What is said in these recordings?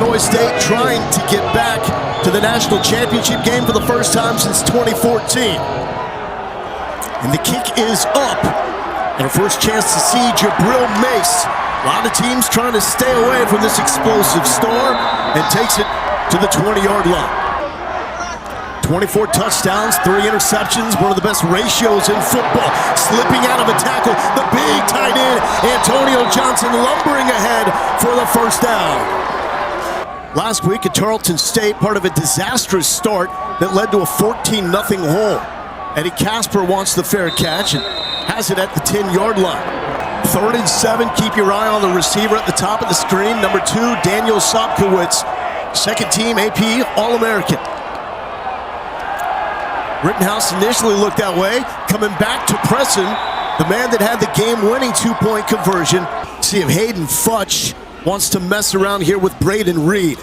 Illinois State trying to get back to the national championship game for the first time since 2014. And the kick is up. And a first chance to see Jabril Mace. A lot of teams trying to stay away from this explosive star, and takes it to the 20-yard line. 24 touchdowns, 3 interceptions, one of the best ratios in football. Slipping out of a tackle, the big tight end, Antonio Johnson, lumbering ahead for the first down. Last week at Tarleton State, part of a disastrous start that led to a 14-0 hole. Eddie Casper wants the fair catch and has it at the 10-yard line. 3rd and 7, keep your eye on the receiver at the top of the screen. Number 2, Daniel Sobkowitz, second team AP All-American. Rittenhouse initially looked that way, coming back to Preston, the man that had the game-winning 2-point conversion. See if Hayden Futch wants to mess around here with Braden Reed.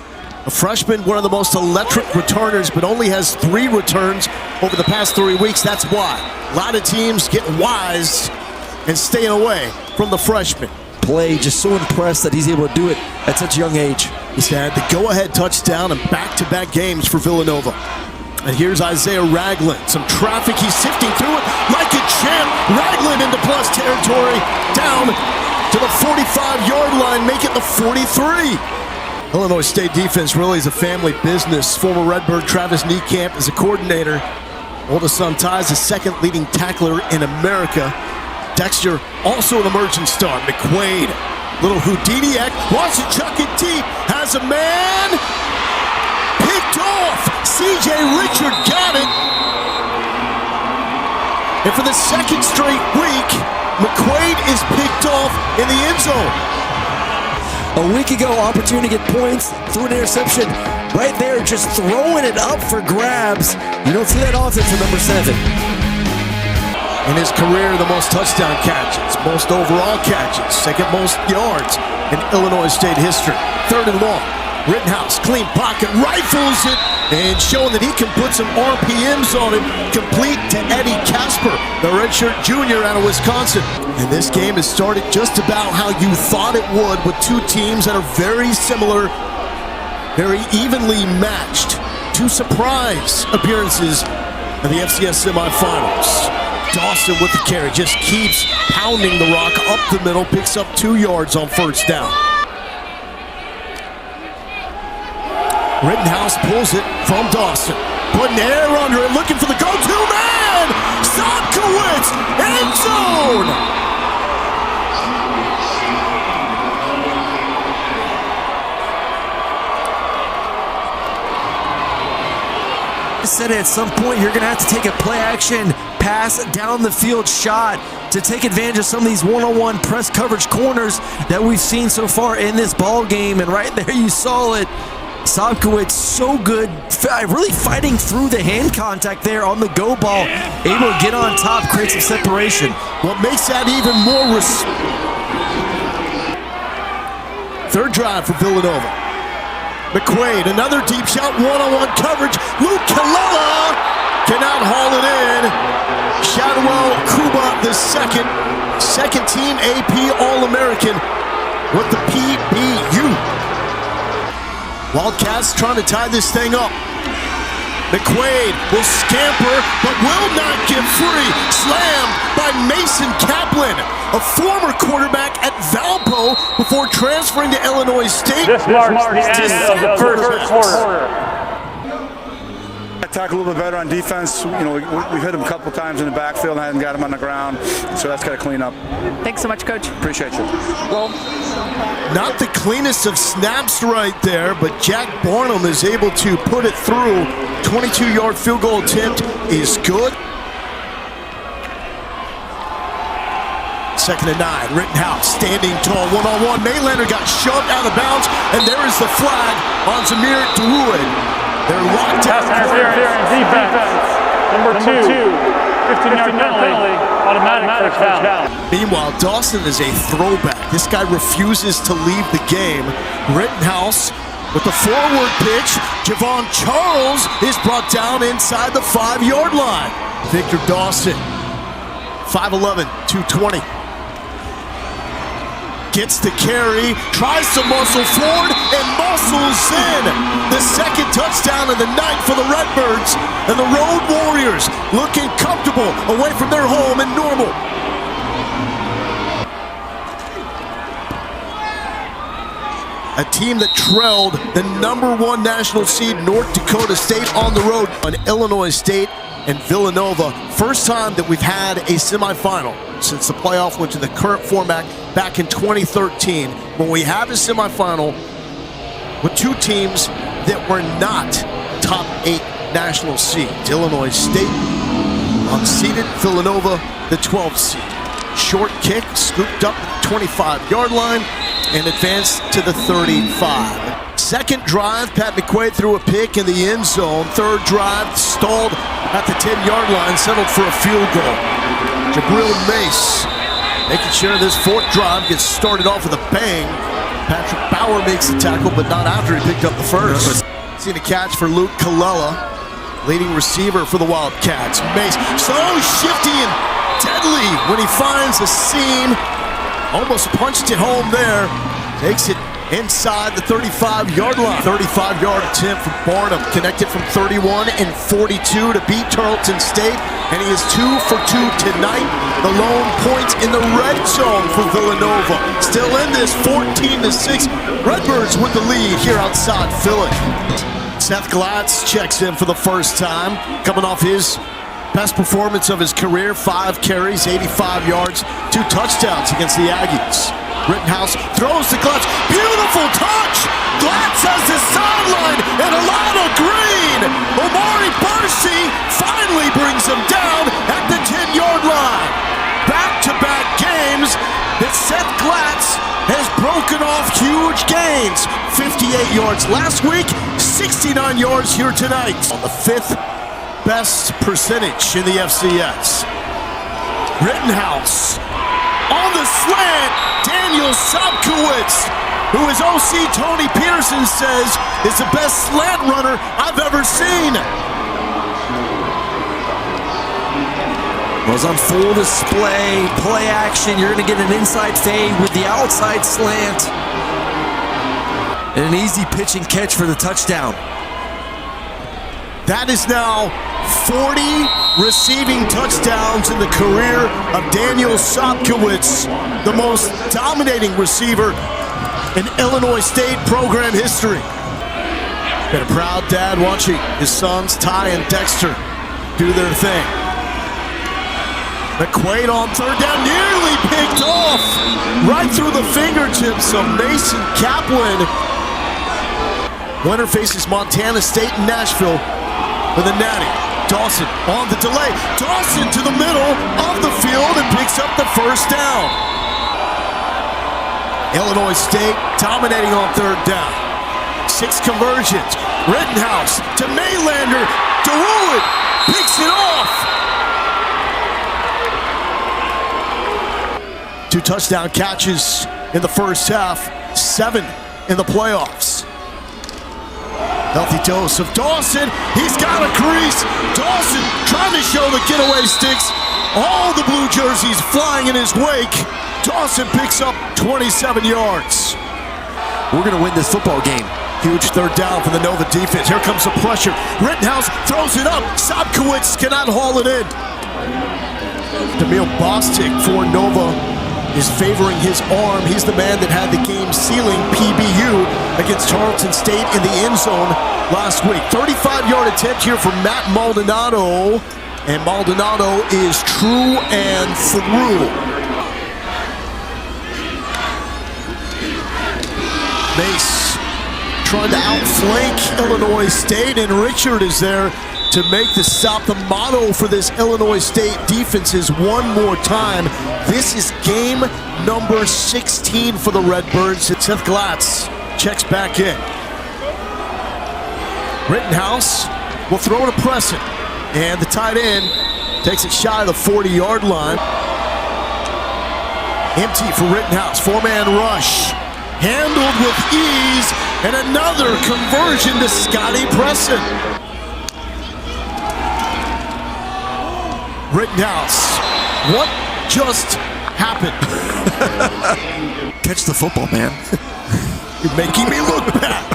A freshman, one of the most electric returners, but only has 3 returns over the past 3 weeks. That's why a lot of teams get wise and staying away from the freshman. Play, just so impressed that he's able to do it at such a young age. He's had the go-ahead touchdown in back-to-back games for Villanova. And here's Isaiah Ragland. Some traffic, he's sifting through it like a champ. Ragland into plus territory, down to the 45-yard line, make it the 43. Illinois State defense really is a family business. Former Redbird Travis Niekamp is a coordinator. Oldest son Ty is the second leading tackler in America. Dexter, also an emerging star. McQuaid, little Houdini act, wants to chuck it deep, has a man, picked off. CJ Richard got it. And for the second straight week, McQuaid is picked off in the end zone. A week ago, opportunity to get points through an interception. Right there, just throwing it up for grabs. You don't see that often for number 7. In his career, the most touchdown catches, most overall catches, second most yards in Illinois State history. 3rd and long. Rittenhouse, clean pocket, rifles it, and showing that he can put some RPMs on it. Complete to Eddie Casper, the redshirt junior out of Wisconsin. And this game has started just about how you thought it would, with 2 teams that are very similar, very evenly matched. 2 surprise appearances in the FCS semifinals. Dawson with the carry, just keeps pounding the rock up the middle, picks up 2 yards on first down. Rittenhouse pulls it from Dawson, putting air under it, looking for the go-to man! Sobkowitz, end zone! I said at some point you're going to have to take a play-action pass down the field shot to take advantage of some of these one-on-one press coverage corners that we've seen so far in this ball game. And right there you saw it. Sobkowitz so good, really fighting through the hand contact there on the go ball, able to get on top, create some separation. What makes that even more 3rd drive for Villanova. McQuaid, another deep shot, one-on-one coverage. Luke Kalala cannot haul it in. Shadwell Kuba, the second team AP All-American with the PBU. Wildcats trying to tie this thing up. McQuaid will scamper, but will not get free. Slammed by Mason Kaplan, a former quarterback at Valpo before transferring to Illinois State. This marks the end of the first quarter. Attack a little bit better on defense. You know, we've hit him a couple times in the backfield and hadn't got him on the ground, so that's got to clean up. Thanks so much, Coach. Appreciate you. Well, not the cleanest of snaps right there, but Jack Barnum is able to put it through. 22-yard field goal attempt is good. 2nd and 9, Rittenhouse standing tall, one-on-one. Maylander got shoved out of bounds, and there is the flag on Zamir Dawood. They're locked out. Defense. Number 2, 15-yard penalty, automatic first down. Meanwhile, Dawson is a throwback. This guy refuses to leave the game. Rittenhouse with the forward pitch. Javon Charles is brought down inside the 5-yard line. Victor Dawson, 5'11", 220. gets the carry, tries to muscle forward, and muscles in. The second touchdown of the night for the Redbirds, and the Road Warriors looking comfortable away from their home in Normal. A team that trailed the #1 national seed North Dakota State on the road on Illinois State and Villanova. First time that we've had a semifinal since the playoff went to the current format back in 2013, when we have a semifinal with two teams that were not top 8 national seeds. Illinois State unseeded, Villanova the 12th seed. Short kick, scooped up at the 25-yard line and advanced to the 35. Second drive, Pat McQuaid threw a pick in the end zone. Third drive, stalled at the 10-yard line, settled for a field goal. Jabril Mace making sure this fourth drive gets started off with a bang. Patrick Bauer makes the tackle, but not after he picked up the first. Seen a catch for Luke Colella, leading receiver for the Wildcats. Mace so shifty and deadly when he finds a seam. Almost punched it home there. Takes it inside the 35-yard line. 35-yard attempt from Barnum. Connected from 31 and 42 to beat Tarleton State. And he is 2 for 2 tonight. The lone point in the red zone for Villanova. Still in this 14-6. Redbirds with the lead here outside Philly. Seth Glatz checks in for the first time. Coming off his best performance of his career, 5 carries, 85 yards, 2 touchdowns against the Aggies. Rittenhouse throws to Glatz. Beautiful touch! Glatz has the sideline and a lot of green. Omari Barcy finally brings him down at the 10-yard line. Back-to-back games that Seth Glatz has broken off huge gains. 58 yards last week, 69 yards here tonight. On the 5th best percentage in the FCS. Rittenhouse on the slant. Daniel Sobkowitz, who his OC Tony Pearson says is the best slant runner I've ever seen. Was on full display, play action. You're going to get an inside fade with the outside slant. And an easy pitch and catch for the touchdown. That is now 40 receiving touchdowns in the career of Daniel Sobkowitz, the most dominating receiver in Illinois State program history. Been a proud dad watching his sons, Ty and Dexter, do their thing. McQuaid on third down, nearly picked off, right through the fingertips of Mason Kaplan. Winner faces Montana State and Nashville with a natty. Dawson on the delay. Dawson to the middle of the field and picks up the first down. Illinois State dominating on third down. 6 conversions. Rittenhouse to Maylander. DeWood picks it off. 2 touchdown catches in the first half. 7 in the playoffs. Healthy dose of Dawson. He's got a crease. Dawson trying to show the getaway sticks. All the blue jerseys flying in his wake. Dawson picks up 27 yards. We're going to win this football game. Huge third down for the Nova defense. Here comes the pressure. Rittenhouse throws it up. Sobkowitz cannot haul it in. Demille Bostic for Nova is favoring his arm. He's the man that had the game-sealing PBU against Tarleton State in the end zone last week. 35-yard attempt here from Matt Maldonado, and Maldonado is true and through. Mace trying to outflank Illinois State, and Richard is there to make the stop. The motto for this Illinois State defense is one more time. This is game number 16 for the Redbirds. Seth Glatz checks back in. Rittenhouse will throw to Preston, and the tight end takes it shy of the 40-yard line. Empty for Rittenhouse. 4-man rush. Handled with ease, and another conversion to Scotty Preston. Rittenhouse, what just happened? catch the football, man. You're making me look bad.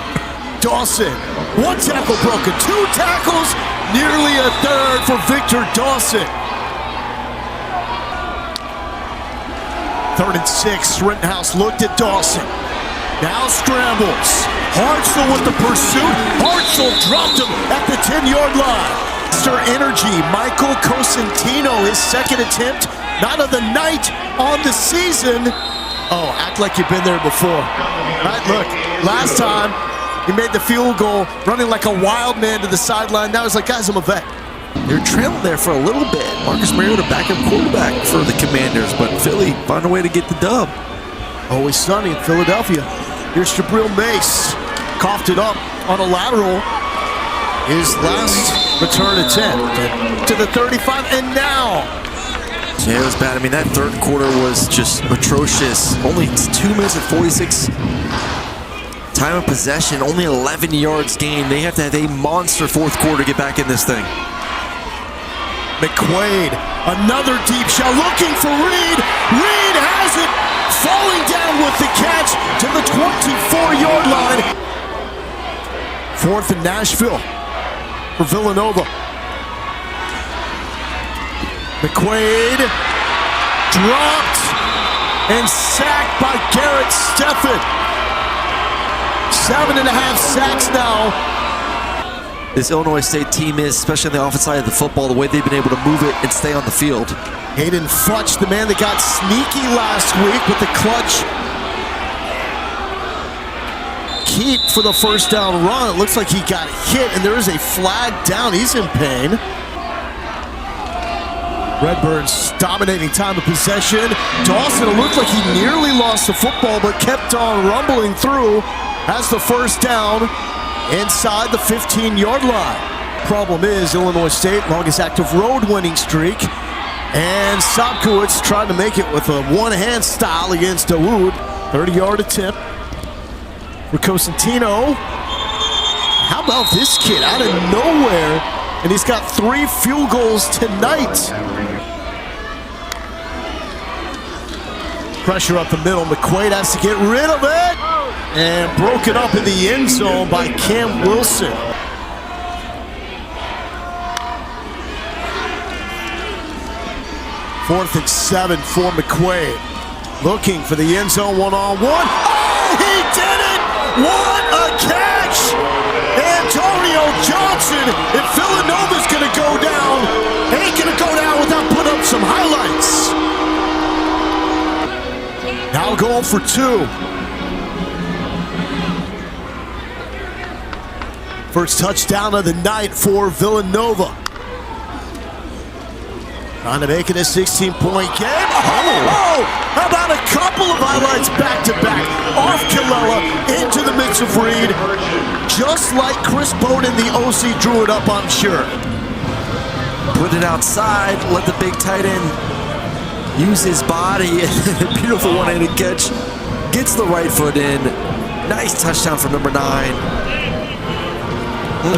Dawson, one tackle broken, two tackles, nearly a third for Victor Dawson. 3rd and 6, Rittenhouse looked at Dawson. Now scrambles. Hartzell with the pursuit. Hartzell dropped him at the 10-yard line. Mr. Energy, Michael Cosentino, his second attempt, not of the night, on the season. Oh, act like you've been there before. Right, look, last time he made the field goal running like a wild man to the sideline. Now he's like, guys, I'm a vet. They're trailing there for a little bit. Marcus Mariota, backup quarterback for the Commanders, but Philly found a way to get the dub. Always sunny in Philadelphia. Here's Jabril Mace. Coughed it up on a lateral. His last return attempt to the 35, and now. Yeah, it was bad. I mean, that third quarter was just atrocious. Only 2 minutes and 46 time of possession, only 11 yards gained. They have to have a monster fourth quarter to get back in this thing. McQuaid, another deep shot, looking for Reed. Reed has it, falling down with the catch to the 24-yard line. 4th and Nashville for Villanova. McQuaid dropped and sacked by Garrett Steffen. 7.5 sacks now. This Illinois State team is, especially on the offensive side of the football, the way they've been able to move it and stay on the field. Hayden Futch, the man that got sneaky last week with the clutch keep for the first down run. It looks like he got hit, and there is a flag down. He's in pain. Redbirds dominating time of possession. Dawson, it looked like he nearly lost the football, but kept on rumbling through. Has the first down inside the 15-yard line. Problem is, Illinois State, longest active road winning streak. And Sobkowitz trying to make it with a one-hand style against Dawood. 30-yard attempt for Cosentino. How about this kid out of nowhere? And he's got 3 field goals tonight. Pressure up the middle. McQuaid has to get rid of it. And broken up in the end zone by Cam Wilson. Fourth and 7 for McQuaid. Looking for the end zone one-on-one. Oh, he did it! What a catch! Antonio Johnson, if Villanova's gonna go down, ain't gonna go down without putting up some highlights. Now going for 2. First touchdown of the night for Villanova. Trying to make it a 16-point game. Oh! How about a couple of highlights back-to-back? Off Kilella, into the mix of Reed. Just like Chris Bowden, the OC drew it up, I'm sure. Put it outside, let the big tight end use his body. Beautiful one-handed catch. Gets the right foot in. Nice touchdown for number 9.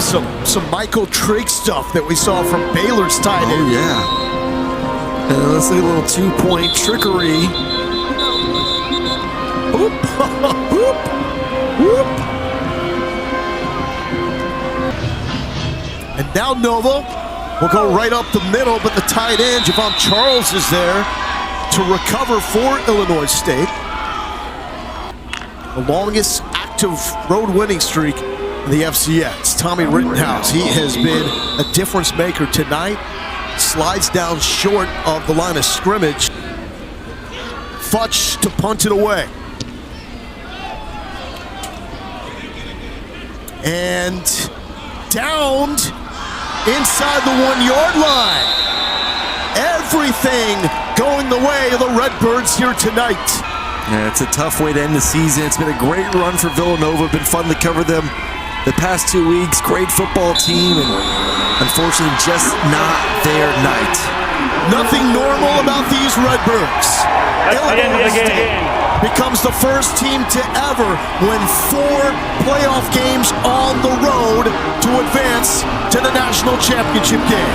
Some Michael Trigg stuff that we saw from Baylor's tight end. Oh, yeah. And let's see a little 2-point trickery. Whoop, whoop, whoop. And now Nova will go right up the middle, but the tight end, Javon Charles, is there to recover for Illinois State. The longest active road winning streak in the FCS. Tommy Rittenhouse, he has been a difference maker tonight. Slides down short of the line of scrimmage. Futch to punt it away. And downed inside the 1-yard line. Everything going the way of the Redbirds here tonight. Yeah, it's a tough way to end the season. It's been a great run for Villanova. Been fun to cover them the past 2 weeks. Great football team, and unfortunately just not their night. Nothing normal about these Redbirds. Illinois State becomes the first team to ever win 4 playoff games on the road to advance to the national championship game.